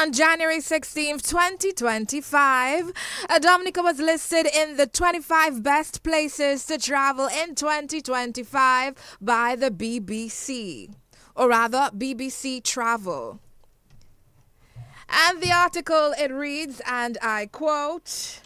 On January 16th, 2025, Dominica was listed in the 25 best places to travel in 2025 by the BBC, or rather, BBC Travel. And the article, it reads, and I quote,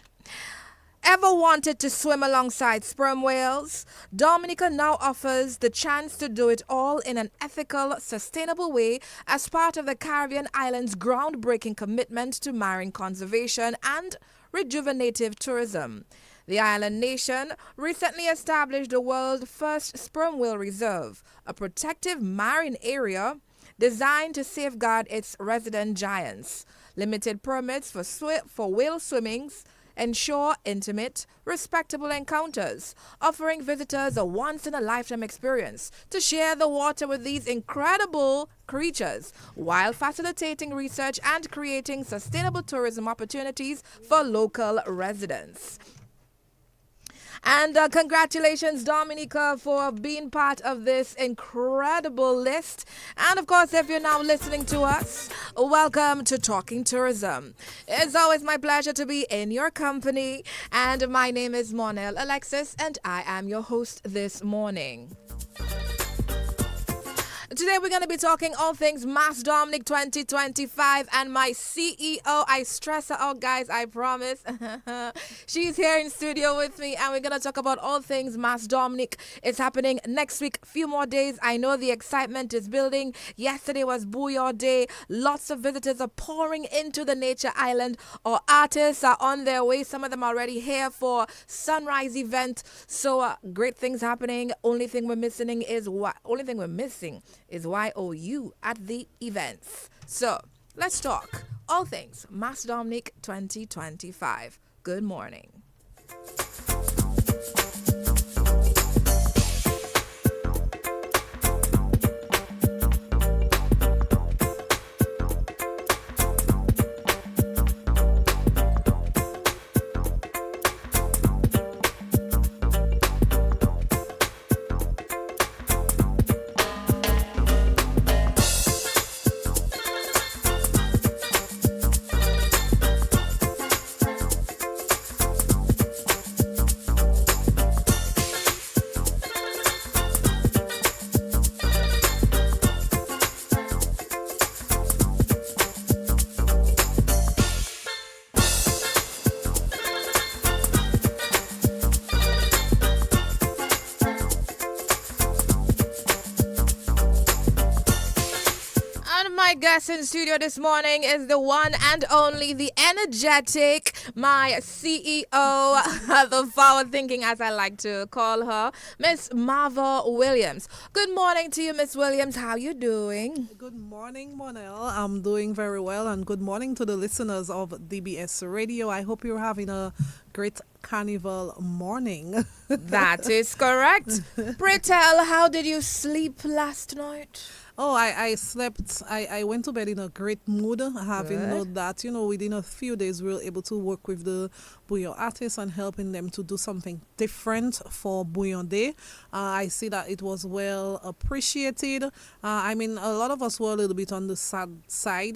"Ever wanted to swim alongside sperm whales? Dominica now offers the chance to do it all in an ethical, sustainable way as part of the Caribbean island's groundbreaking commitment to marine conservation and rejuvenative tourism. The island nation recently established the world's first sperm whale reserve, a protective marine area designed to safeguard its resident giants. Limited permits for whale swimmings ensure intimate, respectable encounters, offering visitors a once-in-a-lifetime experience to share the water with these incredible creatures, while facilitating research and creating sustainable tourism opportunities for local residents." And congratulations, Dominica, for being part of this incredible list. And of course, if you're now listening to us, welcome to Talking Tourism. It's always my pleasure to be in your company. And my name is Monelle Alexis, and I am your host this morning. Today we're going to be talking all things Mass Dominic 2025, and my CEO, I stress her out, guys, I promise. She's here in studio with me, and we're going to talk about all things Mass Dominic. It's happening next week, few more days. I know the excitement is building. Yesterday was Booyah Day. Lots of visitors are pouring into the nature island. Our artists are on their way. Some of them are already here for sunrise event. So great things happening. Only thing we're missing is YOU at the events. So let's talk all things Mass Dominic 2025. Good morning. My guest in studio this morning is the one and only, the energetic, my CEO, the forward-thinking, as I like to call her, Miss Marva Williams. Good morning to you, Miss Williams. How you doing? Good morning, Monelle. I'm doing very well, and good morning to the listeners of DBS Radio. I hope you're having a great carnival morning. That is correct. Pray tell, how did you sleep last night? Oh, I slept. I went to bed in a great mood, having known that, within a few days we were able to work with the Bouillon artists and helping them to do something different for Bouillon Day. I see that it was well appreciated. A lot of us were a little bit on the sad side,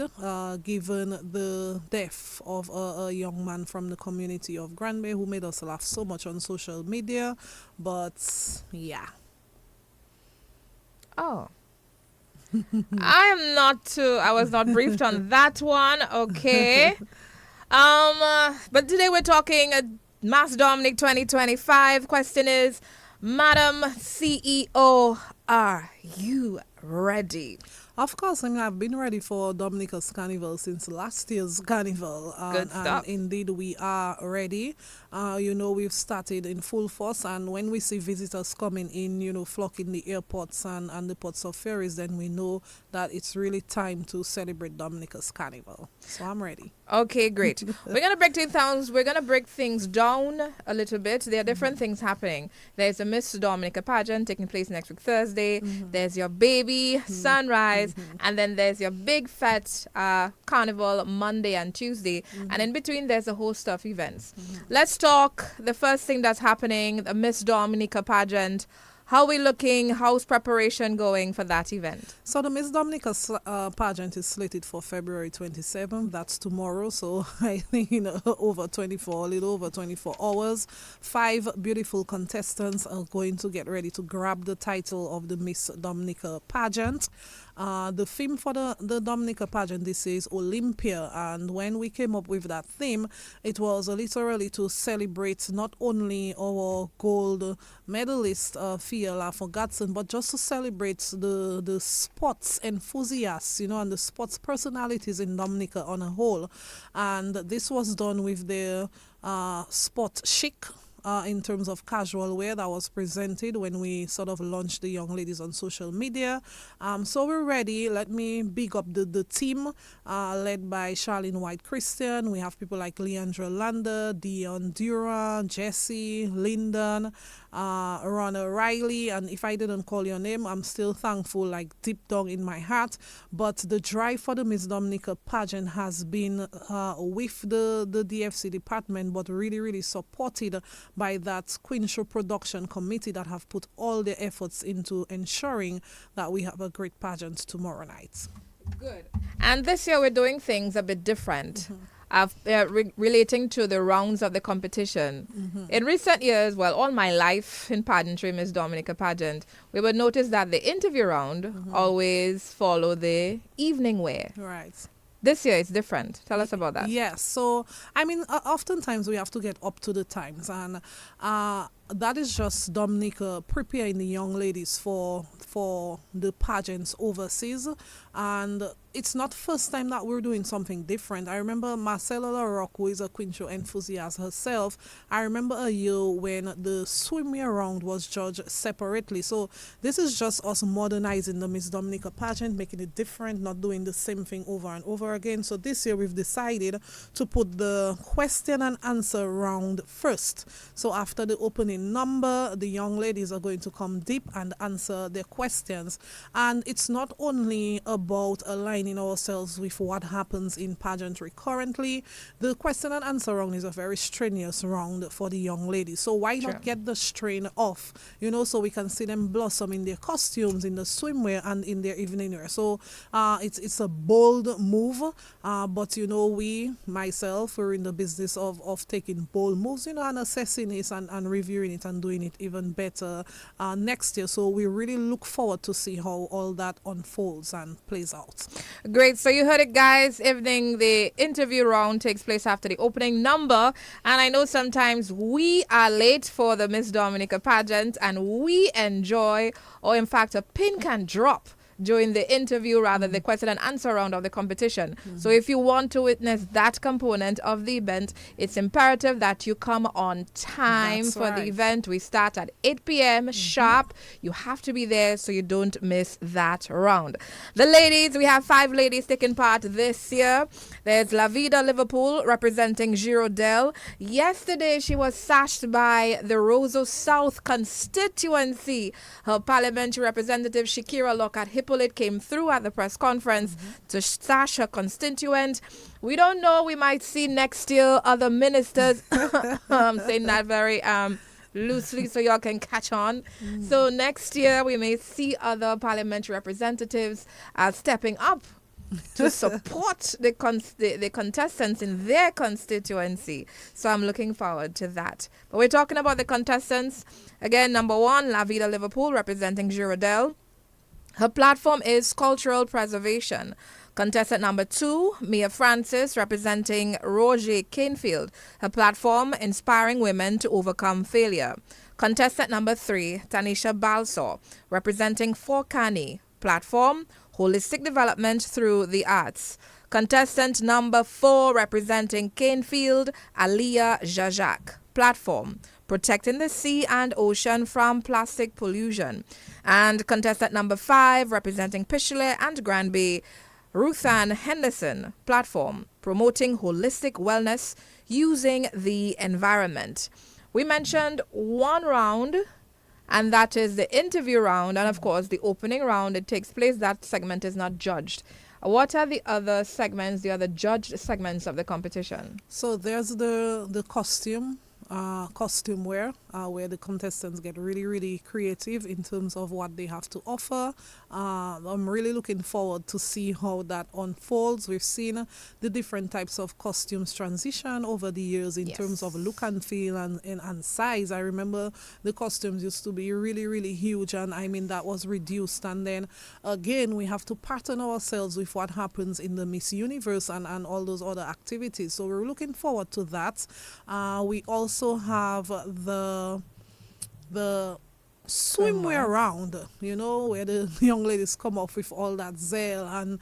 given the death of a young man from the community of Grand Bay who made us laugh so much on social media. But, yeah. Oh. I was not briefed on that one. Okay. But today we're talking Mass Dominic 2025. Question is, Madam CEO, are you ready? Of course, I've been ready for Dominica's Carnival since last year's Carnival. Good stuff. And indeed, we are ready. We've started in full force, and when we see visitors coming in, flocking the airports and the ports of ferries, then we know that it's really time to celebrate Dominica's Carnival. So I'm ready. Okay, great. We're gonna break things down a little bit. There are different things happening. There's a Miss Dominica pageant taking place next week Thursday. There's your baby sunrise, and then there's your big fat carnival Monday and Tuesday, and in between there's a host of events. Let's talk the first thing that's happening, the Miss Dominica pageant. How we looking? How's preparation going for that event? So the Miss Dominica pageant is slated for February 27th. That's tomorrow. So I think over 24, a little over 24 hours. 5 beautiful contestants are going to get ready to grab the title of the Miss Dominica pageant. The theme for the Dominica pageant this is Olympia, and when we came up with that theme, it was literally to celebrate not only our gold medalist Fiala Forgatson, but just to celebrate the sports enthusiasts, and the sports personalities in Dominica on a whole. And this was done with their sport chic. In terms of casual wear that was presented when we sort of launched the young ladies on social media. So we're ready. Let me big up the team led by Charlene White Christian. We have people like Leandra Lander, Dion Duran, Jesse, Lyndon, Ronna Riley, and if I didn't call your name, I'm still thankful, like deep down in my heart. But the drive for the Miss Dominica pageant has been with the DFC department, but really, really supported by that Queen Show production committee that have put all their efforts into ensuring that we have a great pageant tomorrow night. Good. And this year we're doing things a bit different. Relating to the rounds of the competition. In recent years, well, all my life in pageantry, Miss Dominica pageant, we would notice that the interview round always follow the evening wear. Right. This year it's different. Tell us about that. Yes. So, I mean, oftentimes we have to get up to the times, and that is just Dominica preparing the young ladies for the pageants overseas. And it's not first time that we're doing something different. I remember Marcella LaRocque, who is a Queen Show enthusiast herself. I remember a year when the swimwear round was judged separately. So this is just us modernizing the Miss Dominica pageant, making it different, not doing the same thing over and over again. So this year we've decided to put the question and answer round first. So after the opening number, the young ladies are going to come deep and answer their questions. And it's not only about aligning ourselves with what happens in pageantry currently. The question and answer round is a very strenuous round for the young ladies. So why not get the strain off, so we can see them blossom in their costumes, in the swimwear, and in their evening wear. So it's a bold move, but we, myself, we're in the business of taking bold moves, and assessing it and reviewing it and doing it even better next year. So we really look forward to see how all that unfolds and plays out. Great. So you heard it, guys. Evening, the interview round takes place after the opening number. And I know sometimes we are late for the Miss Dominica pageant and we enjoy, or in fact, a pin can drop during the interview, rather the question and answer round of the competition. So if you want to witness that component of the event, it's imperative that you come on time. That's for the event. We start at 8 p.m. sharp. You have to be there so you don't miss that round. The ladies, we have 5 ladies taking part this year. There's La Vida Liverpool representing Girondelle. Yesterday she was sashed by the Roseau South constituency. Her parliamentary representative Shakira Lockhart Hippolyte came through at the press conference to sash her constituent. We don't know, we might see next year other ministers. I'm saying that very loosely so y'all can catch on. So next year we may see other parliamentary representatives stepping up to support the contestants in their constituency. So I'm looking forward to that. But we're talking about the contestants. Again, number 1, La Vida Liverpool representing Girondelle. Her platform is cultural preservation. Contestant number 2, Mia Francis, representing Roger Canefield. Her platform, inspiring women to overcome failure. Contestant number 3, Tanisha Balsaw, representing Forkani. Platform, holistic development through the arts. Contestant number 4, representing Canefield, Aliyah Jajak. Platform, protecting the sea and ocean from plastic pollution. And contestant number 5, representing Pichile and Granby, Ruthann Henderson. Platform, promoting holistic wellness using the environment. We mentioned one round, and that is the interview round. And of course, the opening round, it takes place. That segment is not judged. What are the other segments, the other judged segments of the competition? So there's the costume costume wear, where the contestants get really, really creative in terms of what they have to offer. I'm really looking forward to see how that unfolds. We've seen the different types of costumes transition over the years in terms of look and feel and size. I remember the costumes used to be really, really huge, and I mean that was reduced. And then again, we have to pattern ourselves with what happens in the Miss Universe and all those other activities. So we're looking forward to that. We also have the swimwear round, you know, where the young ladies come off with all that zeal and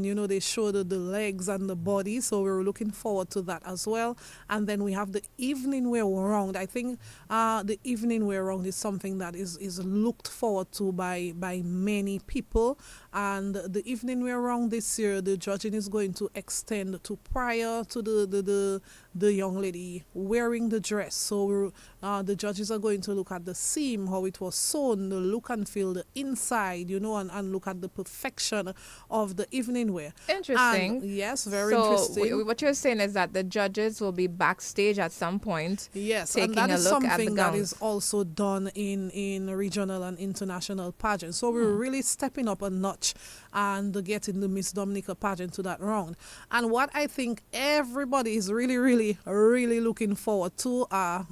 you know, they show the legs and the body. So we're looking forward to that as well. And then we have the evening wear round. I think the evening wear round is something that is looked forward to by many people. And the evening wear round this year, the judging is going to extend to prior to the young lady wearing the dress. So the judges are going to look at the seam, how it was sewn, the look and feel, the inside, you know, and look at the perfection of the evening wear. Interesting. And yes, very interesting. So what you're saying is that the judges will be backstage at some point. Yes, taking and that a is look at the something that gowns. is also done in regional and international pageants. So we're really stepping up a notch and getting the Miss Dominica pageant to that round. And what I think everybody is really, really, really looking forward to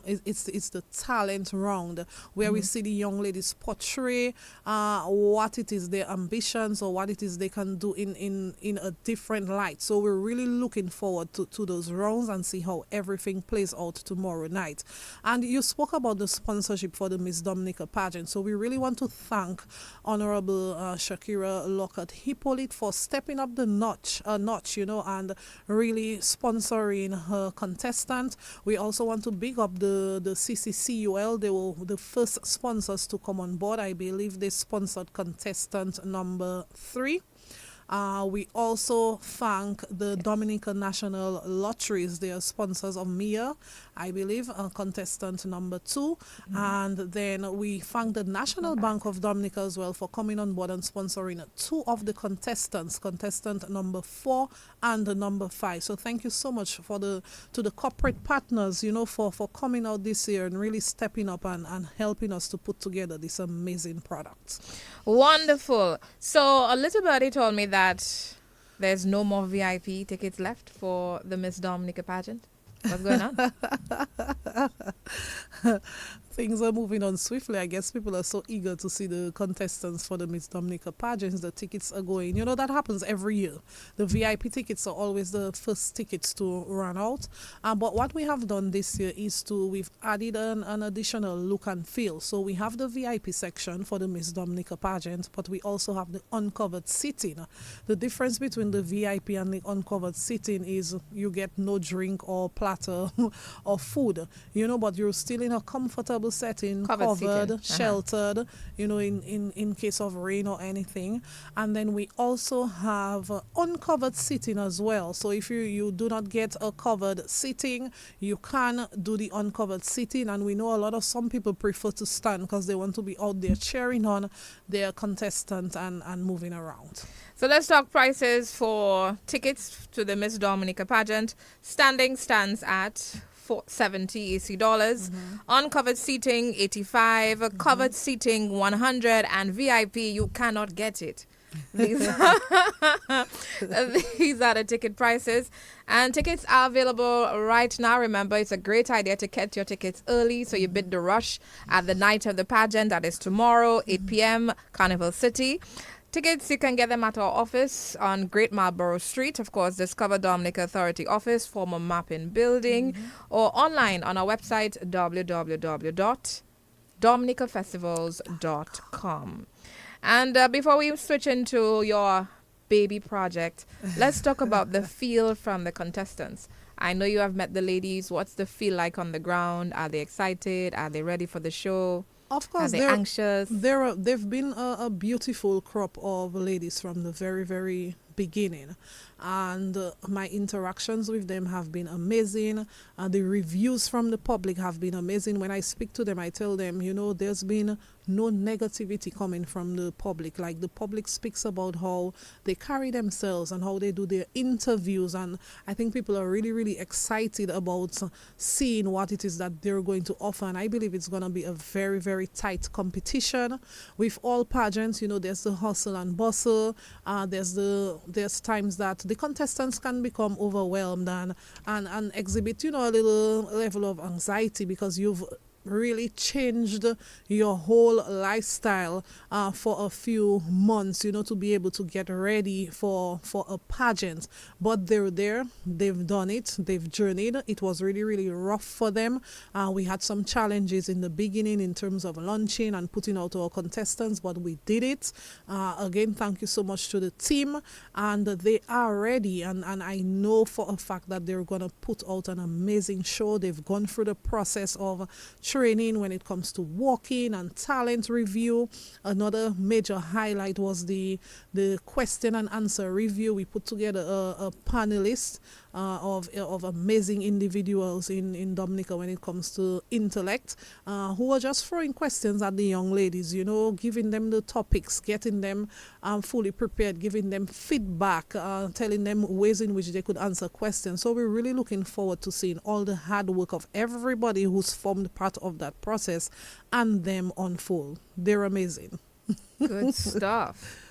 it's the talent round, where we see the young ladies portray what it is their ambitions or what it is they can do in a different light. So we're really looking forward to those rounds and see how everything plays out tomorrow night. And you spoke about the sponsorship for the Miss Dominica pageant. So we really want to thank Honorable Shakira Lockhart Hippolyte for stepping up the notch, you know, and really sponsoring her contestant. We also want to big up the CCCUL. They were the first sponsors to come on board. I believe they sponsored contestant number 3. We also thank the Dominican National Lotteries. They are sponsors of Mia, I believe, contestant number 2. And then we thank the National Bank of Dominica as well for coming on board and sponsoring 2 of the contestants, contestant number 4 and the number 5. So thank you so much to the corporate partners, you know, for coming out this year and really stepping up and helping us to put together this amazing product. Wonderful. So a little birdie told me that there's no more VIP tickets left for the Miss Dominica pageant. What's going on? Things are moving on swiftly. I guess people are so eager to see the contestants for the Miss Dominica pageants. The tickets are going. You know, that happens every year. The VIP tickets are always the first tickets to run out. But what we have done this year is we've added an additional look and feel. So we have the VIP section for the Miss Dominica pageant, but we also have the uncovered seating. The difference between the VIP and the uncovered seating is you get no drink or platter or food, you know, but you're still in a comfortable setting, covered, sheltered, you know, in case of rain or anything. And then we also have uncovered seating as well. So if you do not get a covered seating, you can do the uncovered seating. And we know some people prefer to stand because they want to be out there cheering on their contestant and moving around. So let's talk prices for tickets to the Miss Dominica pageant. Standing stands at $70 AC. Uncovered seating $85, covered seating $100, and VIP you cannot get it. These are the ticket prices, and tickets are available right now. Remember, it's a great idea to get your tickets early so you beat the rush at the night of the pageant. That is tomorrow, 8 p.m., Carnival City. Tickets, you can get them at our office on Great Marlborough Street. Of course, Discover Dominica Authority office, former Mapping Building, or online on our website, www.dominicafestivals.com. And before we switch into your baby project, let's talk about the feel from the contestants. I know you have met the ladies. What's the feel like on the ground? Are they excited? Are they ready for the show? Of course, they're anxious. They've been a beautiful crop of ladies from the very, very beginning, and my interactions with them have been amazing. The reviews from the public have been amazing. When I speak to them, I tell them, you know, there's been no negativity coming from the public. Like the public speaks about how they carry themselves and how they do their interviews, and I think people are really, really excited about seeing what it is that they're going to offer. And I believe it's going to be a very, very tight competition. With all pageants, there's the hustle and bustle. There's times that the contestants can become overwhelmed and exhibit, a little level of anxiety because you've really changed your whole lifestyle for a few months, to be able to get ready for a pageant. But they're there, they've done it, they've journeyed. It was really, really rough for them. We had some challenges in the beginning in terms of launching and putting out our contestants, but we did it. Again, thank you so much to the team, and they are ready, and I know for a fact that they're going to put out an amazing show. They've gone through the process of training when it comes to walking and talent review. Another major highlight was the question and answer review. We put together a panelist of amazing individuals in Dominica when it comes to intellect, who are just throwing questions at the young ladies, giving them the topics, getting them fully prepared, giving them feedback, telling them ways in which they could answer questions. So we're really looking forward to seeing all the hard work of everybody who's formed part of that process and them unfold. They're amazing. Good stuff.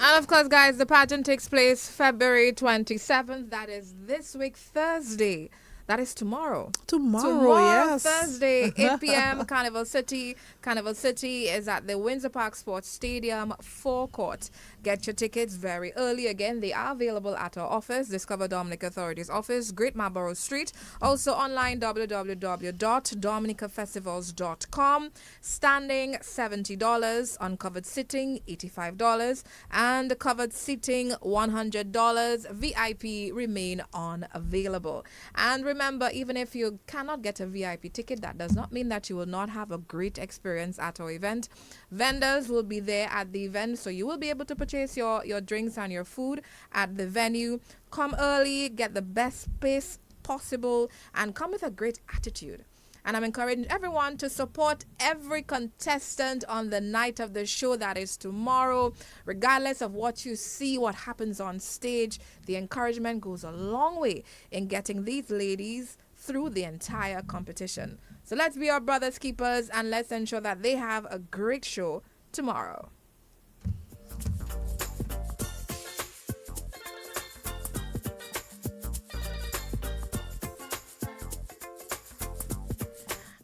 And of course, guys, the pageant takes place February 27th. That is this week, Thursday. That is tomorrow. Tomorrow, yes. Thursday, 8 p.m., Carnival City. Carnival City is at the Windsor Park Sports Stadium forecourt. Get your tickets very early. Again, they are available at our office, Discover Dominica Authority's office, Great Marlborough Street. Also online, www.dominicafestivals.com. Standing, $70. Uncovered sitting, $85. And covered seating, $100. VIP remain unavailable. And remember, even if you cannot get a VIP ticket, that does not mean that you will not have a great experience at our event. Vendors will be there at the event, so you will be able to purchase your drinks and your food at the venue. Come early, get the best space possible, and come with a great attitude. And I'm encouraging everyone to support every contestant on the night of the show, that is tomorrow. Regardless of what you see, what happens on stage, the encouragement goes a long way in getting these ladies through the entire competition. So let's be our brothers keepers, and let's ensure that they have a great show tomorrow.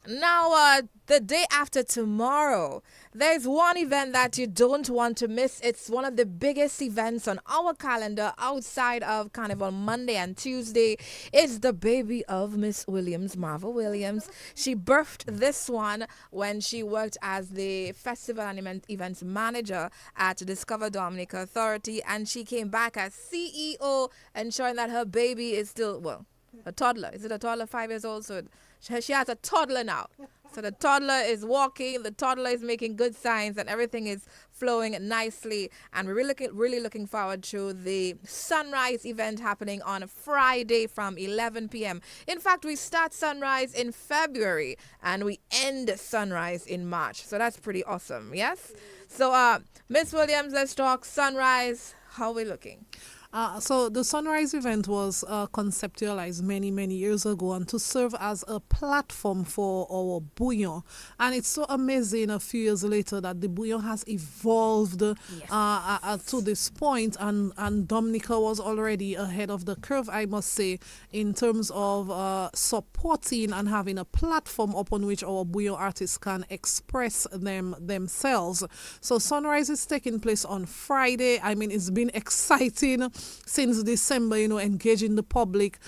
Now, the day after tomorrow, there's one event that you don't want to miss. It's one of the biggest events on our calendar outside of Carnival Monday and Tuesday. It's the baby of Miss Williams, Marva Williams. She birthed this one when she worked as the festival and events manager at Discover Dominica Authority, and she came back as CEO, ensuring that her baby is still, well, a toddler. Is it a toddler, 5 years old? So she has a toddler now. So the toddler is walking, the toddler is making good signs, and everything is flowing nicely. And we're really looking forward to the sunrise event happening on Friday from 11 p.m. In fact, we start sunrise in February and we end sunrise in March. So that's pretty awesome, yes? So, Miss Williams, let's talk sunrise. How are we looking? So the Sunrise event was conceptualized many, many years ago, and to serve as a platform for our bouillon. And it's so amazing a few years later that the bouillon has evolved to this point, and Dominica was already ahead of the curve, I must say, in terms of supporting and having a platform upon which our bouillon artists can express themselves. So Sunrise is taking place on Friday. I mean, it's been exciting since December, engaging the public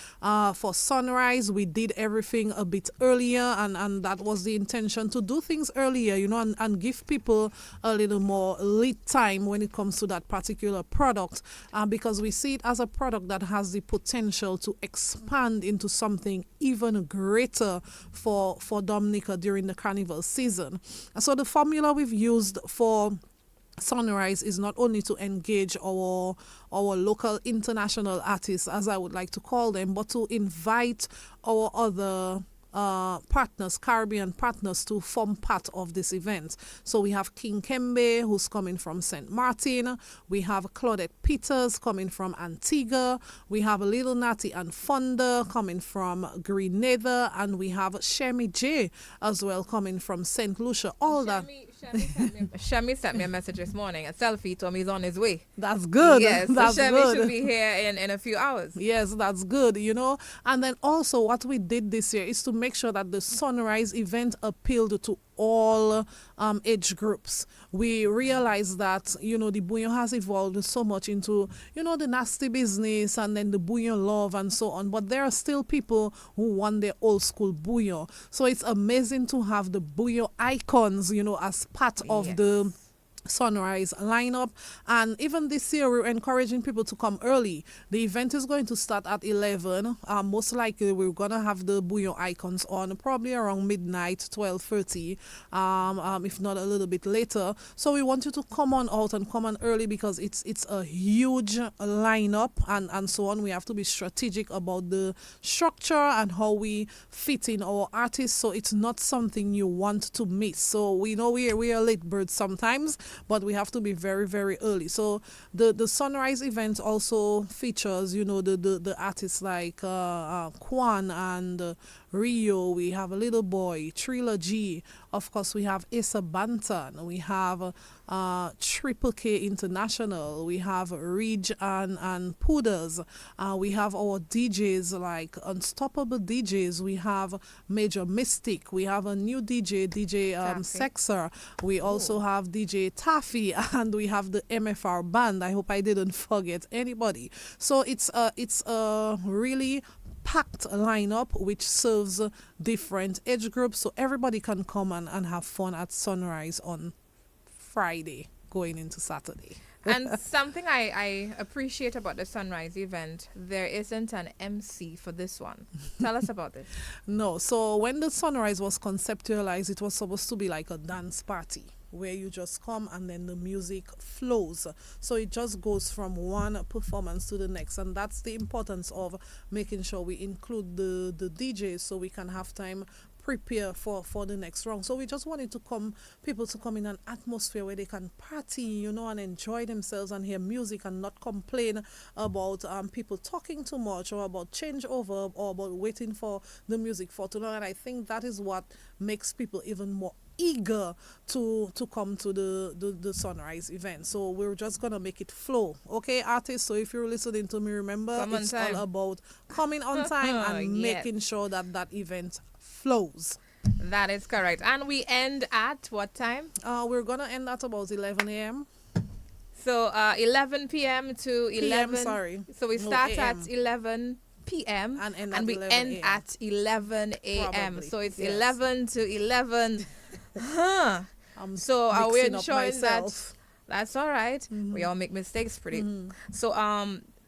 for Sunrise. We did everything a bit earlier, and that was the intention, to do things earlier, and give people a little more lead time when it comes to that particular product, because we see it as a product that has the potential to expand into something even greater for Dominica during the carnival season. So the formula we've used for Sunrise is not only to engage our local international artists, as I would like to call them, but to invite our other partners, Caribbean partners, to form part of this event. So we have King Kembe, who's coming from St. Martin. We have Claudette Peters coming from Antigua. We have Little Natty and Fonda coming from Grenada. And we have Shemi J as well coming from St. Lucia. All that. Shami sent me a message this morning. A selfie told me he's on his way. That's good. Yes, That's so Shami good. should be here in a few hours. Yes, that's good, you know. And then also what we did this year is to make sure that the Sunrise event appealed to all age groups. We realized that, you know, the bouillon has evolved so much into, you know, the nasty business and then the bouillon love and so on. But there are still people who want their old school bouillon. So it's amazing to have the bouillon icons, you know, as part of the Sunrise lineup. And even this year we're encouraging people to come early. The event is going to start at 11. Most likely we're gonna have the bouillon icons on probably around midnight, 12:30, if not a little bit later. So we want you to come on out and come on early because it's a huge lineup and so on. We have to be strategic about the structure and how we fit in our artists, so it's not something you want to miss. So we know we are late birds sometimes, but we have to be very, very early. So the Sunrise event also features, you know, the artists like Kwan and Rio. We have a Little Boy, Trilogy. Of course, we have Asa Banton. We have Triple K International. We have Ridge and Pooders. We have our DJs like Unstoppable DJs. We have Major Mystic. We have a new DJ Sexer. We also have DJ Taffy, and we have the MFR band. I hope I didn't forget anybody. So it's a really packed lineup which serves different age groups, so everybody can come and have fun at Sunrise on Friday going into Saturday. And something I appreciate about the Sunrise event, there isn't an MC for this one. Tell us about this. No, so when the Sunrise was conceptualized, it was supposed to be like a dance party where you just come and then the music flows. So it just goes from one performance to the next, and that's the importance of making sure we include the DJs so we can have time prepare for the next round. So we just wanted people to come in an atmosphere where they can party, you know, and enjoy themselves and hear music and not complain about people talking too much or about changeover or about waiting for the music for too long. And I think that is what makes people even more eager to come to the Sunrise event. So we're just gonna make it flow, okay, artists? So if you're listening to me, remember it's all about coming on time and making sure that event flows. That is correct. And we end at what time? We're gonna end at about 11 a.m. So 11 p.m. to 11. PM, sorry. So we start at 11 p.m. and we end at 11 a.m. So it's 11 to 11. So are we ensuring that? That's all right. Mm-hmm. We all make mistakes pretty. Mm-hmm. So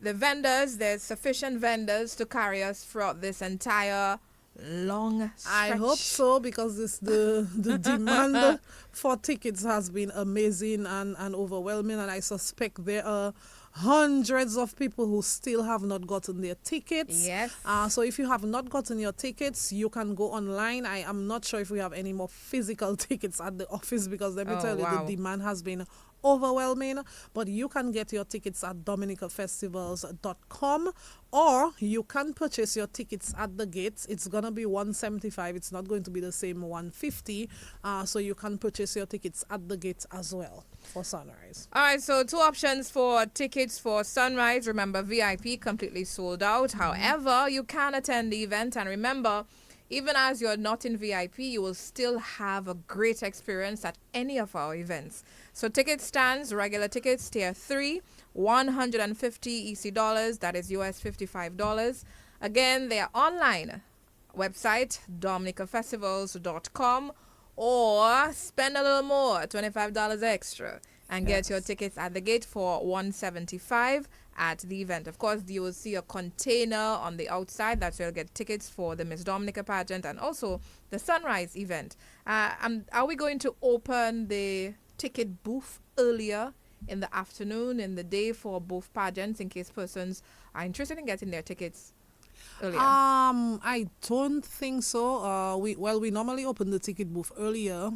the vendors, there's sufficient vendors to carry us throughout this entire long stretch. I hope so, because the demand for tickets has been amazing and overwhelming, and I suspect there are hundreds of people who still have not gotten their tickets. Yes. So if you have not gotten your tickets, you can go online. I am not sure if we have any more physical tickets at the office, because let me tell you, the demand has been overwhelming. But you can get your tickets at dominicafestivals.com, or you can purchase your tickets at the gates. It's gonna be $175. It's not going to be the same $150. So you can purchase your tickets at the gates as well for Sunrise. All right, so 2 options for tickets for Sunrise. Remember, VIP completely sold out. However, you can attend the event, and remember, even as you're not in VIP, you will still have a great experience at any of our events. So ticket stands, regular tickets, tier 3, 150 EC dollars, that is US $55. Again, they are online. Website, dominicafestivals.com, or spend a little more, $25 extra, and get your tickets at the gate for $175 at the event. Of course, you will see a container on the outside. That's where you'll get tickets for the Miss Dominica pageant and also the Sunrise event. Are we going to open the ticket booth earlier in the afternoon, in the day, for both pageants, in case persons are interested in getting their tickets? earlier? I don't think so. We normally open the ticket booth earlier.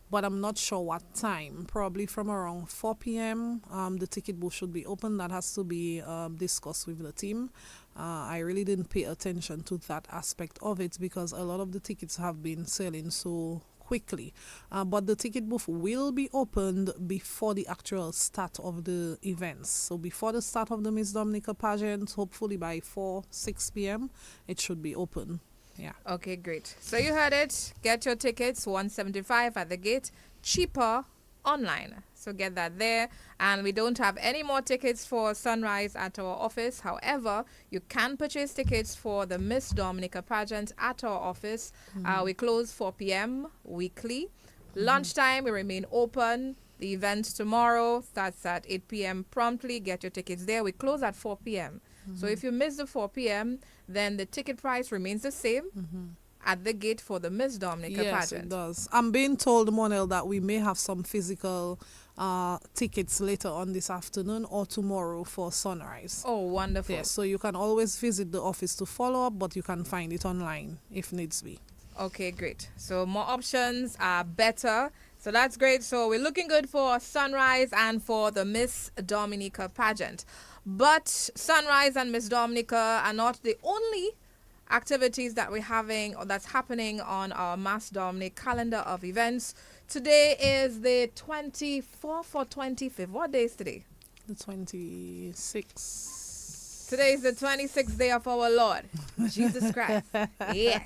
But I'm not sure what time. Probably from around 4 p.m. The ticket booth should be open. That has to be discussed with the team. I really didn't pay attention to that aspect of it because a lot of the tickets have been selling so quickly. But the ticket booth will be opened before the actual start of the events. So before the start of the Miss Dominica pageant, hopefully by 6 p.m., it should be open. Yeah. Okay, great. So you heard it. Get your tickets, 175 at the gate, cheaper online. So get that there. And we don't have any more tickets for Sunrise at our office. However, you can purchase tickets for the Miss Dominica pageant at our office. We close 4 p.m. weekly. Lunchtime, we remain open. The event tomorrow starts at 8 p.m. promptly. Get your tickets there. We close at 4 p.m. So if you miss the 4 p.m., then the ticket price remains the same at the gate for the Miss Dominica Yes, pageant. it does. I'm being told, Monelle, that we may have some physical tickets later on this afternoon or tomorrow for Sunrise. Oh, wonderful. Yes, so you can always visit the office to follow up, but you can find it online if needs be. Okay, great. So more options are better. So that's great. So we're looking good for Sunrise and for the Miss Dominica pageant. But Sunrise and Miss Dominica are not the only activities that we're having or that's happening on our Mass Dominic calendar of events. Today is the 24th or 25th. What day is today? The 26th. Today is the 26th day of our Lord, Jesus Christ. Yes.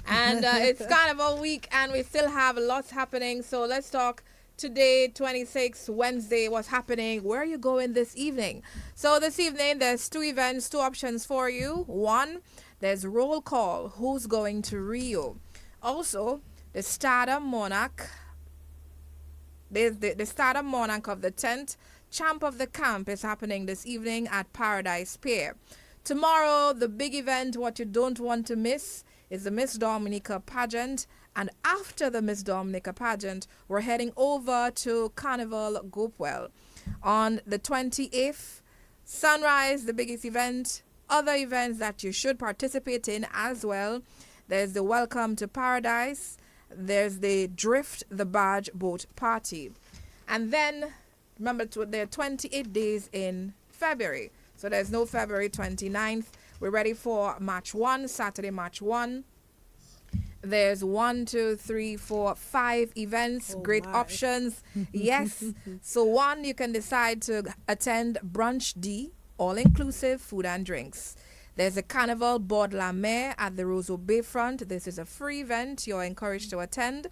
And it's Carnival week and we still have lots happening. So let's talk today, 26th, Wednesday, what's happening? Where are you going this evening? So this evening, there's two events, two options for you. One, there's roll call. Who's going to Rio? Also, the Stardom Monarch. There's the Stardom Monarch of the 10th Champ of the Camp is happening this evening at Paradise Pier. Tomorrow, the big event, what you don't want to miss, is the Miss Dominica pageant. And after the Miss Dominica pageant, we're heading over to Carnival Gopewell. On the 28th, Sunrise, the biggest event. Other events that you should participate in as well. There's the Welcome to Paradise. There's the Drift the Barge Boat Party. And then, remember, there are 28 days in February. So there's no February 29th. We're ready for March 1, Saturday, March 1. There's 5 events, great options. Yes. So one, you can decide to attend Brunch D, all-inclusive food and drinks. There's a Carnival Board La Mer at the Roseau Bayfront. This is a free event. You're encouraged to attend.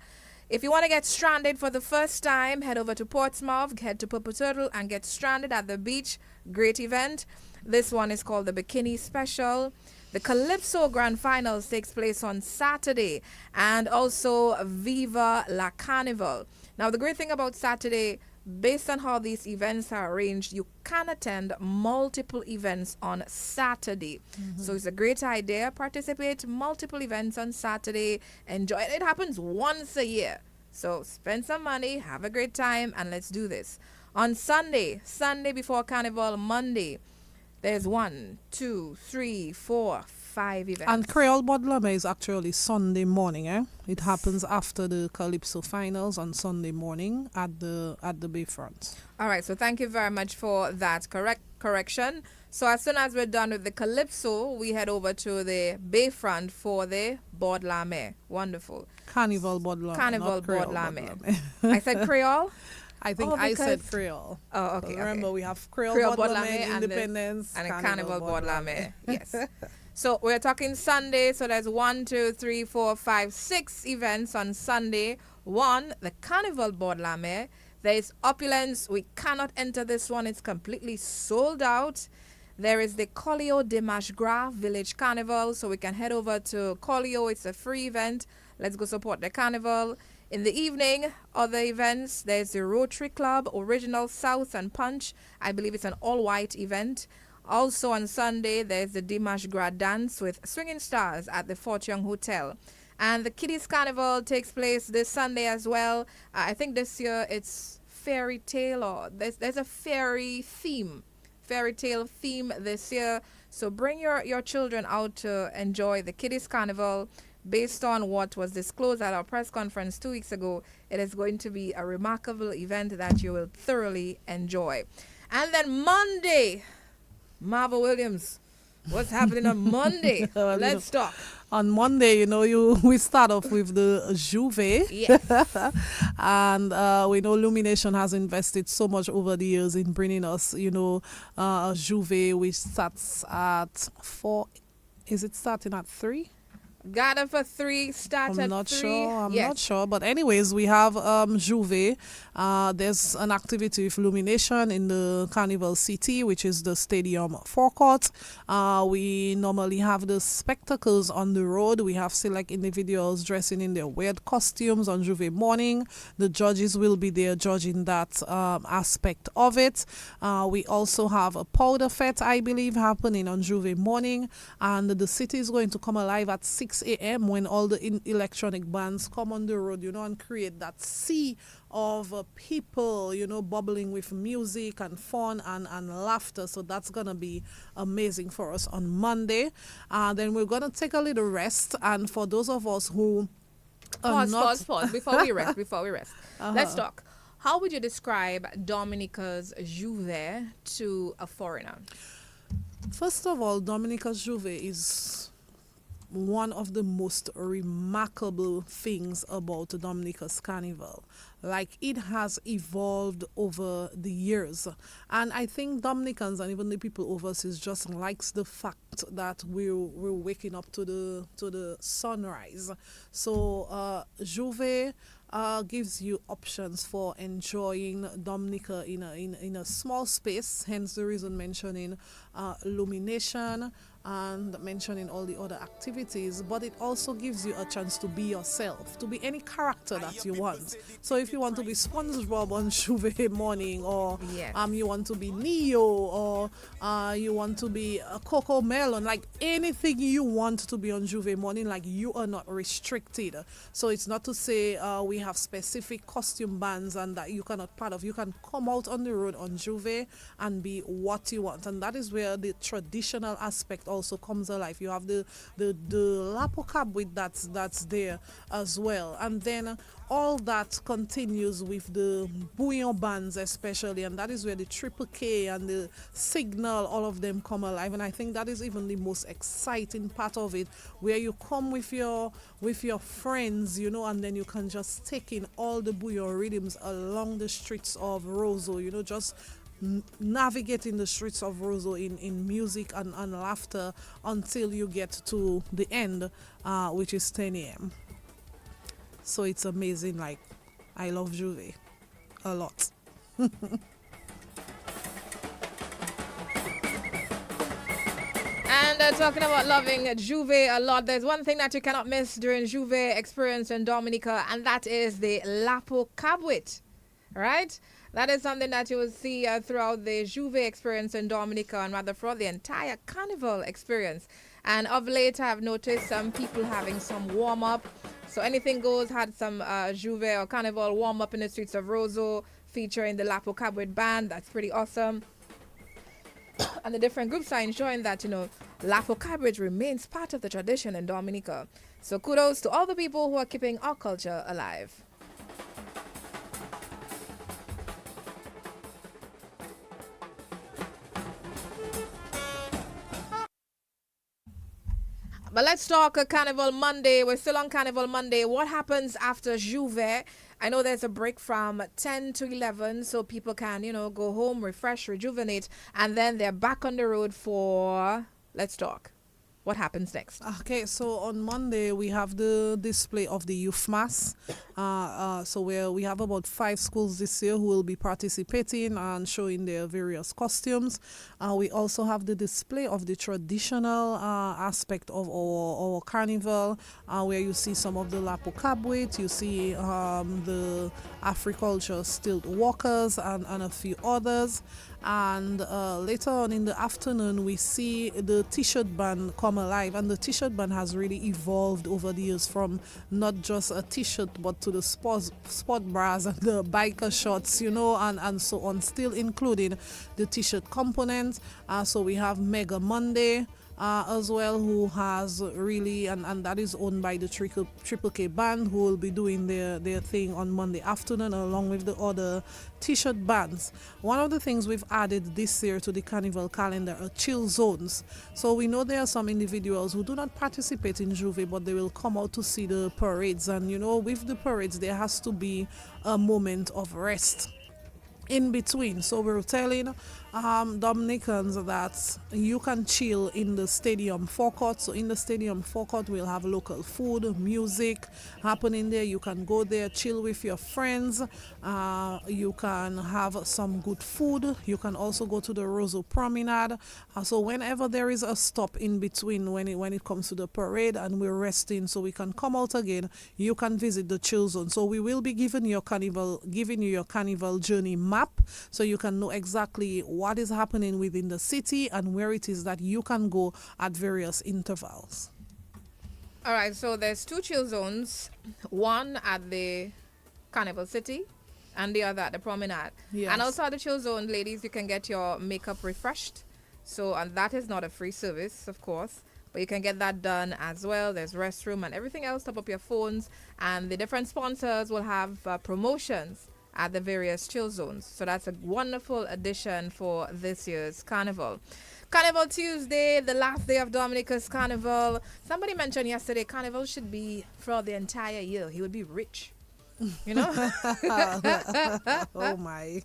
If you want to get stranded for the first time, head over to Portsmouth, head to Purple Turtle and get stranded at the beach. Great event. This one is called the Bikini Special. The Calypso Grand Finals takes place on Saturday, and also Viva la Carnival. Now, the great thing about Saturday, based on how these events are arranged, you can attend multiple events on Saturday. So it's a great idea. Participate multiple events on Saturday. Enjoy it. It happens once a year. So spend some money, have a great time, and let's do this. On Sunday before Carnival, Monday, there's 5 events. And Creole Bodlame is actually Sunday morning, eh? It happens after the Calypso finals on Sunday morning at the Bayfront. All right, so thank you very much for that correction. So as soon as we're done with the Calypso, we head over to the Bayfront for the Board La Mer. Wonderful. Carnival Bodlame. Carnival Board La Mer. I said Creole? I think I said Creole. Oh, okay. Remember, we have Creole Board La Mer, Independence, and a Carnival Board La Mer. Yes. So we're talking Sunday. So there's 6 events on Sunday. One, the Carnival Board La Mer. There is Opulence. We cannot enter this one. It's completely sold out. There is the Collio de Mashgra Village Carnival. So we can head over to Collio. It's a free event. Let's go support the carnival. In the evening, other events, there's the Rotary Club, Original South and Punch. I believe it's an all-white event. Also on Sunday, there's the Dimash Grad Dance with Swinging Stars at the Fort Young Hotel. And the Kiddies Carnival takes place this Sunday as well. I think this year it's fairy tale, or there's a fairy tale theme this year. So bring your children out to enjoy the Kiddies Carnival. Based on what was disclosed at our press conference 2 weeks ago, it is going to be a remarkable event that you will thoroughly enjoy. And then Monday, Marva Williams, what's happening on Monday? Well, Let's talk. On Monday, we start off with the Juve. Yes. And we know Lumination has invested so much over the years in bringing us, a Juve, which starts at 4. Is it starting at 3? Got it for 3, start I'm at not 3. sure. I'm Yes. not sure. But anyways, we have Juve. There's an activity with Lumination in the Carnival City, which is the stadium forecourt. We normally have the spectacles on the road. We have select individuals dressing in their weird costumes on Juve morning. The judges will be there judging that aspect of it. We also have a powder fete, I believe, happening on Juve morning. And the city is going to come alive at 6 a.m. when all the electronic bands come on the road, and create that sea of people, bubbling with music and fun and laughter. So that's going to be amazing for us on Monday. Then we're going to take a little rest. And for those of us who are Pause. Before we rest. Let's Uh-huh. talk. How would you describe Dominica's Juve to a foreigner? First of all, Dominica's Juve is one of the most remarkable things about Dominica's Carnival. Like, it has evolved over the years. And I think Dominicans and even the people overseas just likes the fact that we're waking up to the sunrise. So Juve gives you options for enjoying Dominica in a small space, hence the reason mentioning Lumination and mentioning all the other activities, but it also gives you a chance to be yourself, to be any character that you want. So if you want to be SpongeBob on Juve morning, or Yes. you want to be Neo, or you want to be a Coco Melon, like anything you want to be on Juve morning, like, you are not restricted. So it's not to say we have specific costume bands and that you cannot part of. You can come out on the road on Juve and be what you want, and that is where the traditional aspect also comes alive. You have the Lapo Cab with that's there as well, and then all that continues with the bouillon bands especially, and that is where the Triple K and the Signal, all of them come alive. And I think that is even the most exciting part of it, where you come with your friends, and then you can just take in all the bouillon rhythms along the streets of Roseau, just navigating the streets of Roseau in music and laughter until you get to the end, which is 10 a.m. So it's amazing. Like, I love Juve a lot. And talking about loving Juve a lot, there's one thing that you cannot miss during Juve experience in Dominica, and that is the Lapo Cabwit, right? That is something that you will see throughout the Juve experience in Dominica, and rather throughout the entire Carnival experience. And of late, I've noticed some people having some warm-up. So Anything Goes had some Juve or Carnival warm-up in the streets of Roseau, featuring the Lapo Cabwit band. That's pretty awesome. And the different groups are ensuring that, Lapo Cabwit remains part of the tradition in Dominica. So kudos to all the people who are keeping our culture alive. But let's talk Carnival Monday. We're still on Carnival Monday. What happens after Juve? I know there's a break from 10 to 11, so people can, go home, refresh, rejuvenate, and then they're back on the road for Let's Talk. What happens next? Okay, so on Monday we have the display of the youth mass. So where we have about 5 schools this year who will be participating and showing their various costumes. We also have the display of the traditional aspect of our carnival, where you see some of the Lapo Cabwit, you see the Africulture stilt walkers and a few others. And later on in the afternoon, we see the t-shirt band come alive. And the t-shirt band has really evolved over the years from not just a t-shirt, but to the sport bras and the biker shorts, and so on, still including the t-shirt component. So we have Mega Monday, as well, who has really, and that is owned by the Triple K band, who will be doing their thing on Monday afternoon along with the other t-shirt bands. One of the things we've added this year to the carnival calendar are chill zones. So we know there are some individuals who do not participate in Juve, but they will come out to see the parades, and with the parades there has to be a moment of rest in between. So we're telling Dominicans that you can chill in the stadium forecourt. So in the stadium forecourt, we'll have local food, music happening there. You can go there, chill with your friends. You can have some good food. You can also go to the Roseau Promenade. So whenever there is a stop in between, when it comes to the parade and we're resting, so we can come out again, you can visit the chill zone. So we will be giving you your carnival journey map, so you can know exactly what is happening within the city and where it is that you can go at various intervals. All right, so there's two chill zones, one at the Carnival City and the other at the Promenade. Yes. And also at the chill zone, ladies, you can get your makeup refreshed. So, and that is not a free service, of course, but you can get that done as well. There's restroom and everything else. Top up your phones, and the different sponsors will have promotions at the various chill zones. So that's a wonderful addition for this year's carnival. Carnival Tuesday, the last day of Dominica's carnival. Somebody mentioned yesterday carnival should be for the entire year. He would be rich. Oh my.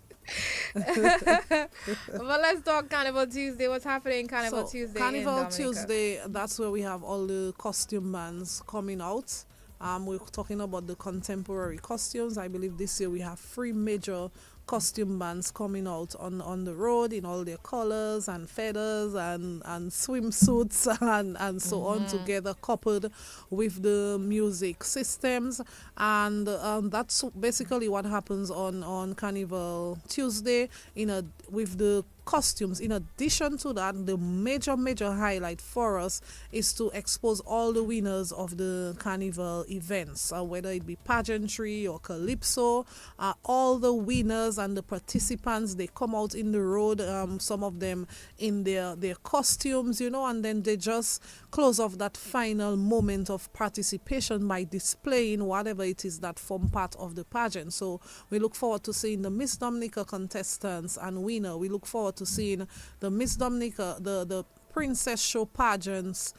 But let's talk Carnival Tuesday. What's happening Carnival Tuesday? Carnival Tuesday, that's where we have all the costume bands coming out. We're talking about the contemporary costumes. I believe this year we have 3 major costume bands coming out on the road in all their colors and feathers and swimsuits and so on, together coupled with the music systems. And that's basically what happens on Carnival Tuesday with the costumes. In addition to that, the major highlight for us is to expose all the winners of the carnival events, whether it be pageantry or calypso. All the winners and the participants, they come out in the road, some of them in their costumes, and then they just close off that final moment of participation by displaying whatever it is that form part of the pageant. So we look forward to seeing the Miss Dominica contestants and winner. We look forward to seeing the Miss Dominica, the Princess Show pageants,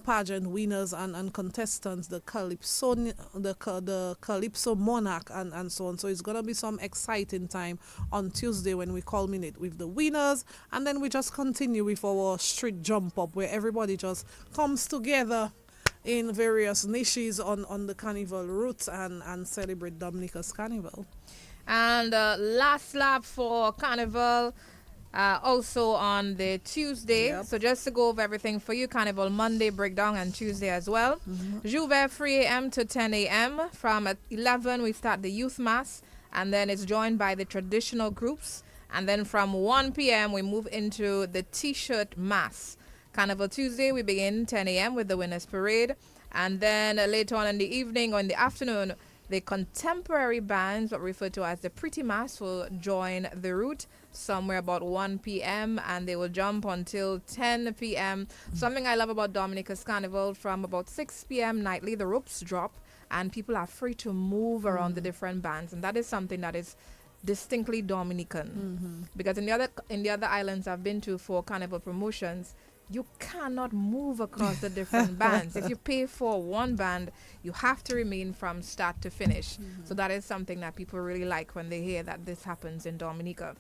pageant winners and contestants, the Calypso Monarch and so on. So it's gonna be some exciting time on Tuesday when we culminate with the winners, and then we just continue with our street jump up, where everybody just comes together in various niches on the carnival route and celebrate Dominica's carnival. And last lap for carnival. Also on the Tuesday. Yep. So just to go over everything for you, Carnival Monday breakdown and Tuesday as well. Juve 3 a.m. to 10 a.m. From at 11 we start the youth mass, and then it's joined by the traditional groups, and then from 1 p.m. we move into the t-shirt mass. Carnival Tuesday we begin 10 a.m. with the winners parade, and then later on in the evening or in the afternoon, the contemporary bands, what we refer to as the pretty mass, will join the route somewhere about 1 p.m. and they will jump until 10 p.m. Something I love about Dominica's Carnival, from about 6 p.m. nightly, the ropes drop and people are free to move around the different bands, and that is something that is distinctly Dominican. Because in the other islands I've been to for carnival promotions, you cannot move across the different bands. If you pay for one band, you have to remain from start to finish. So that is something that people really like when they hear that this happens in Dominica.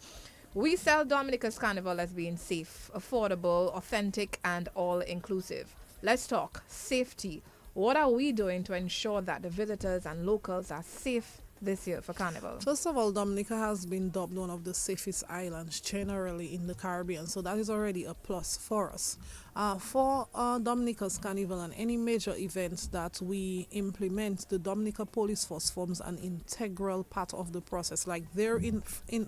We sell Dominica's Carnival as being safe, affordable, authentic, and all-inclusive. Let's talk safety. What are we doing to ensure that the visitors and locals are safe this year for Carnival? First of all, Dominica has been dubbed one of the safest islands generally in the Caribbean, so that is already a plus for us. For Dominica's Carnival and any major events that we implement, the Dominica Police Force forms an integral part of the process. Like they're in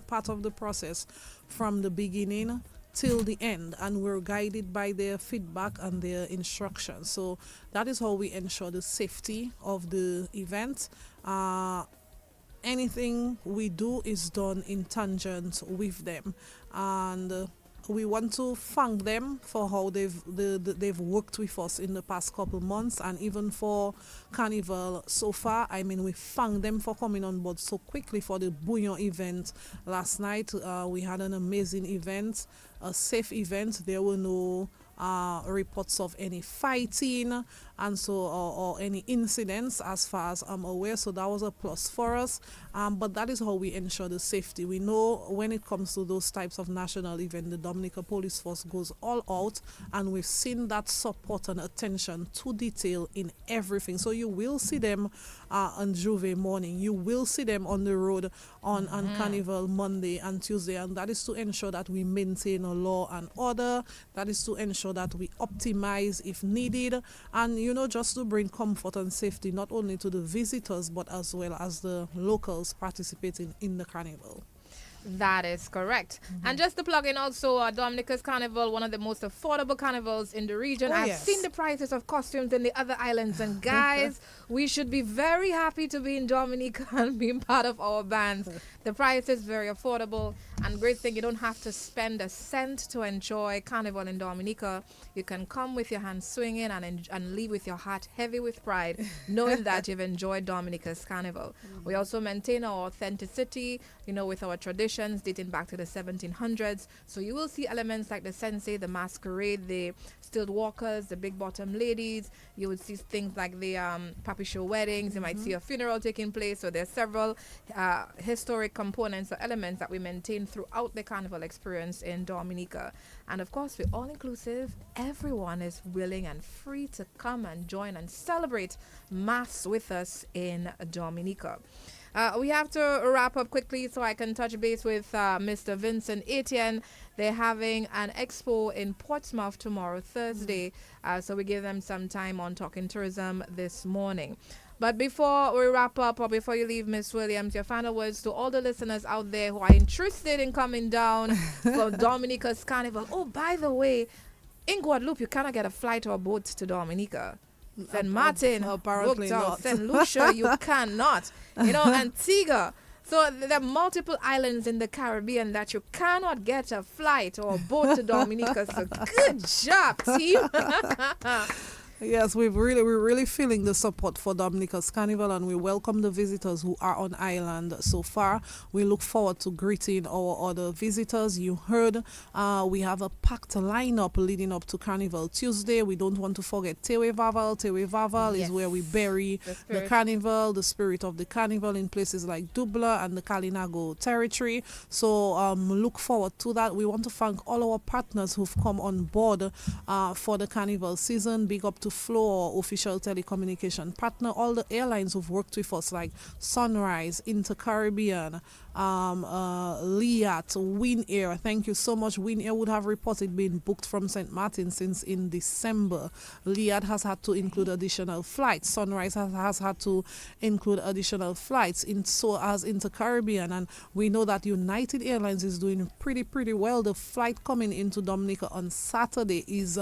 part of the process from the beginning till the end, and we're guided by their feedback and their instructions. So that is how we ensure the safety of the event. Anything we do is done in tangent with them, and we want to thank them for how they've worked with us in the past couple months, and even for Carnival so far. I mean, we thank them for coming on board so quickly for the Bouillon event last night. We had an amazing event, a safe event. There were no reports of any fighting and so or any incidents as far as I'm aware, so that was a plus for us. But that is how we ensure the safety. We know when it comes to those types of national events, the Dominica Police Force goes all out, and we've seen that support and attention to detail in everything. So you will see them on Juve morning, you will see them on the road on Carnival Monday and Tuesday, and that is to ensure that we maintain a law and order. That is to ensure that we optimize if needed, and just to bring comfort and safety not only to the visitors but as well as the locals participating in the carnival. That is correct. And just to plug in also, Dominica's Carnival, one of the most affordable carnivals in the region. I've seen the prices of costumes in the other islands, and guys, we should be very happy to be in Dominica and being part of our bands. The price is very affordable, and great thing, you don't have to spend a cent to enjoy Carnival in Dominica. You can come with your hands swinging and leave with your heart heavy with pride, knowing that you've enjoyed Dominica's Carnival. We also maintain our authenticity, with our traditions dating back to the 1700s. So you will see elements like the sensei, the masquerade, the stilled walkers, the big bottom ladies. You would see things like the papi show weddings. You might see a funeral taking place. So there's several historic components or elements that we maintain throughout the carnival experience in Dominica. And of course, we're all inclusive. Everyone is willing and free to come and join and celebrate Mass with us in Dominica. We have to wrap up quickly so I can touch base with Mr. Vincent Etienne. They're having an expo in Portsmouth tomorrow, Thursday. So we give them some time on Talking Tourism this morning. But before we wrap up, or before you leave, Miss Williams, your final words to all the listeners out there who are interested in coming down for Dominica's Carnival. Oh, by the way, in Guadeloupe, you cannot get a flight or boat to Dominica. St. Martin, apparently not. St. Lucia, you cannot. Antigua. So there are multiple islands in the Caribbean that you cannot get a flight or a boat to Dominica. So good job, team. Yes, we're really feeling the support for Dominica's Carnival, and we welcome the visitors who are on island so far. We look forward to greeting our other visitors. You heard we have a packed lineup leading up to Carnival Tuesday. We don't want to forget Tewe Vaval. Tewe Vaval is where we bury the carnival, the spirit of the carnival, in places like Dubla and the Kalinago territory. So look forward to that. We want to thank all our partners who've come on board for the carnival season. Big up to Flow, our official telecommunication partner, all the airlines who've worked with us like Sunrise, Intercaribbean, Liat, Win Air. Thank you so much. Win Air would have reported being booked from St. Martin since in December. Liat has had to include additional flights. Sunrise has had to include additional flights, so as Intercaribbean, and we know that United Airlines is doing pretty well. The flight coming into Dominica on Saturday is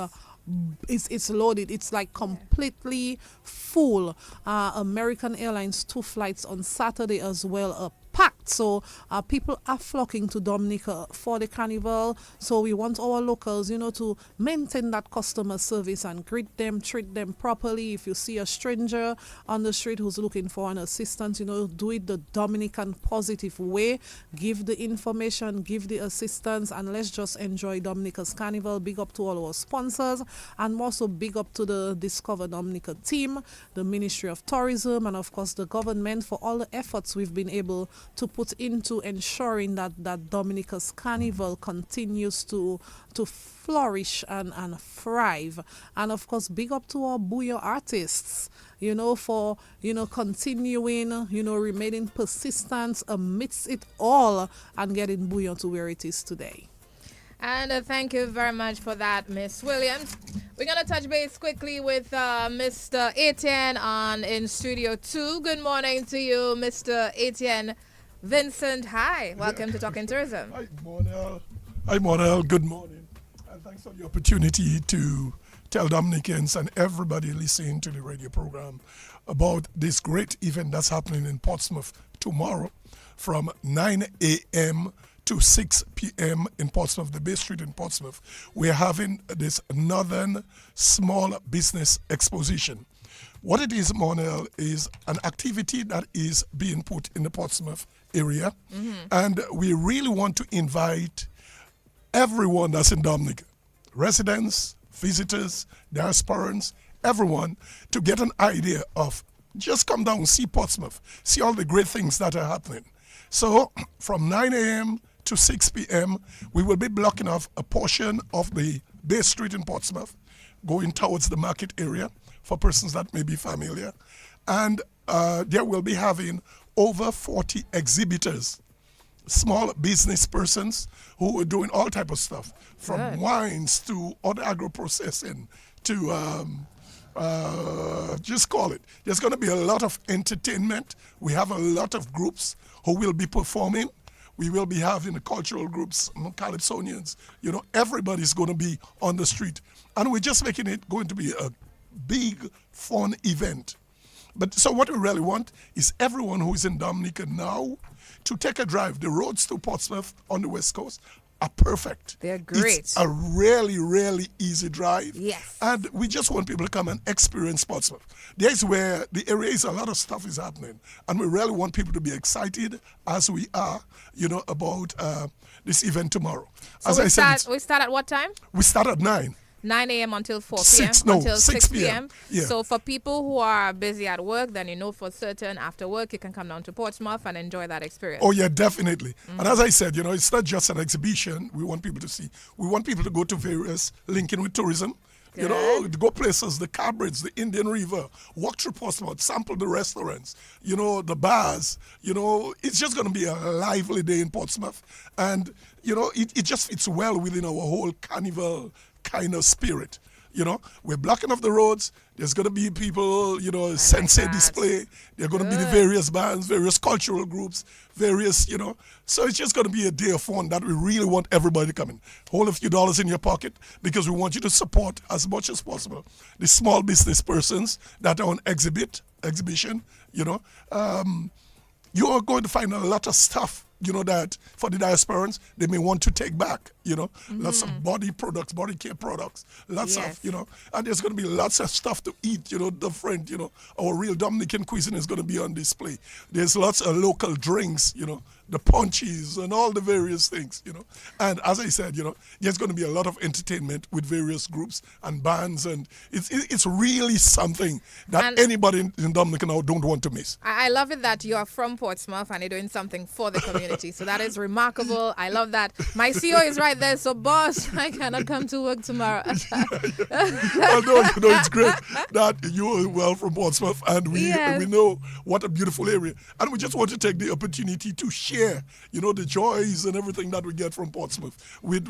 it's loaded. It's like completely full. American Airlines 2 flights on Saturday as well, packed. So people are flocking to Dominica for the carnival. So we want our locals, to maintain that customer service and greet them, treat them properly. If you see a stranger on the street who's looking for an assistance, do it the Dominican positive way. Give the information, give the assistance, and let's just enjoy Dominica's Carnival. Big up to all our sponsors, and also big up to the Discover Dominica team, the Ministry of Tourism, and of course the government for all the efforts we've been able to put into ensuring that Dominica's Carnival continues to flourish and thrive. And of course, big up to our bouillon artists, for, continuing, remaining persistent amidst it all and getting bouillon to where it is today. And thank you very much for that, Miss Williams. We're going to touch base quickly with Mr. Etienne in Studio 2. Good morning to you, Mr. Etienne Vincent. Hi. Welcome to Talking Tourism. Hi, Monelle. Hi, Monelle. Good morning. And thanks for the opportunity to tell Dominicans and everybody listening to the radio program about this great event that's happening in Portsmouth tomorrow from 9 a.m. to 6 p.m. in Portsmouth, the Bay Street in Portsmouth. We're having this Northern Small Business Exposition. What it is, Monelle, is an activity that is being put in the Portsmouth area. And we really want to invite everyone that's in Dominica, residents, visitors, diasporans, everyone, to get an idea of just come down, see Portsmouth, see all the great things that are happening. So from 9 a.m. to 6 p.m., we will be blocking off a portion of the Bay Street in Portsmouth, going towards the market area for persons that may be familiar. And there will be having over 40 exhibitors, small business persons who are doing all type of stuff, from wines to other agro-processing to just call it. There's going to be a lot of entertainment. We have a lot of groups who will be performing. We will be having the cultural groups, Calypsonians, everybody's going to be on the street. And we're just making it going to be a big, fun event. But so what we really want is everyone who is in Dominica now to take a drive. The roads to Portsmouth on the West Coast are perfect. They're great. It's a really, really easy drive. Yes. And we just want people to come and experience Portsmouth. There's where the area is, a lot of stuff is happening. And we really want people to be excited as we are, about this event tomorrow. So as I said, we start at what time? we start at 9. 9 a.m. until 4 p.m. 6, no, until 6 p.m. Yeah. So for people who are busy at work, then for certain after work you can come down to Portsmouth and enjoy that experience. Oh, yeah, definitely. And as I said, it's not just an exhibition we want people to see. We want people to go to various linking with tourism. To go places, the Cabrits, the Indian River, walk through Portsmouth, sample the restaurants, the bars. It's just going to be a lively day in Portsmouth. And, it just fits well within our whole carnival kind of spirit. We're blocking off the roads. There's going to be people, sensei display. There are going to be the various bands, various cultural groups, various, So it's just going to be a day of fun that we really want everybody to come in. Hold a few dollars in your pocket because we want you to support as much as possible the small business persons that are on exhibition. You are going to find a lot of stuff that for the diasporans, they may want to take back, lots of body products, body care products, lots of, and there's going to be lots of stuff to eat, different, our real Dominican cuisine is going to be on display. There's lots of local drinks, the punches and all the various things, And as I said, there's going to be a lot of entertainment with various groups and bands, and it's really something that anybody in Dominica now don't want to miss. I love it that you're from Portsmouth and you're doing something for the community. So that is remarkable. I love that. My CEO is right there. So, boss, I cannot come to work tomorrow. Well, no, it's great that you are well from Portsmouth, and we know what a beautiful area. And we just want to take the opportunity to share, the joys and everything that we get from Portsmouth with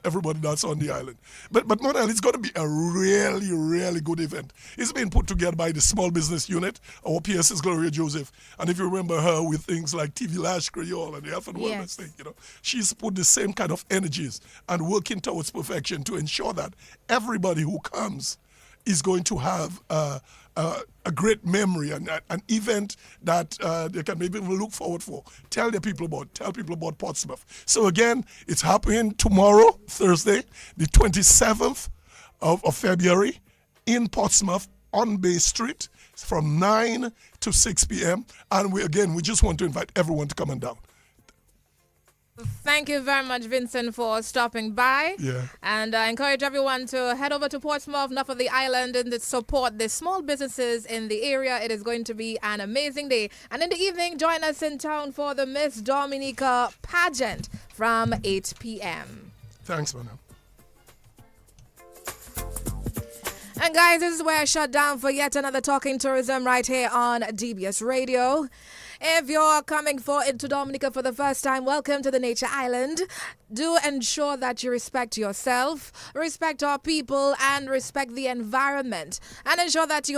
everybody that's on the island. But Monelle, it's going to be a really, really good event. It's been put together by the Small Business Unit. Our PS is Gloria Joseph. And if you remember her with things like TV Lash Creole and the health and wellness thing, she's put the same kind of energies and working towards perfection to ensure that everybody who comes is going to have a great memory and an event that they can maybe look forward for. Tell people about Portsmouth. So again, it's happening tomorrow, Thursday, the 27th of February in Portsmouth on Bay Street from 9 to 6 p.m. And we just want to invite everyone to come and down. Thank you very much, Vincent, for stopping by. Yeah. And I encourage everyone to head over to Portsmouth, north of the island, and to support the small businesses in the area. It is going to be an amazing day. And in the evening, join us in town for the Miss Dominica pageant from 8 p.m. Thanks, Monelle. And guys, this is where I shut down for yet another Talking Tourism right here on DBS Radio. If you're coming into Dominica for the first time, welcome to the Nature Island. Do ensure that you respect yourself, respect our people, and respect the environment. And ensure that you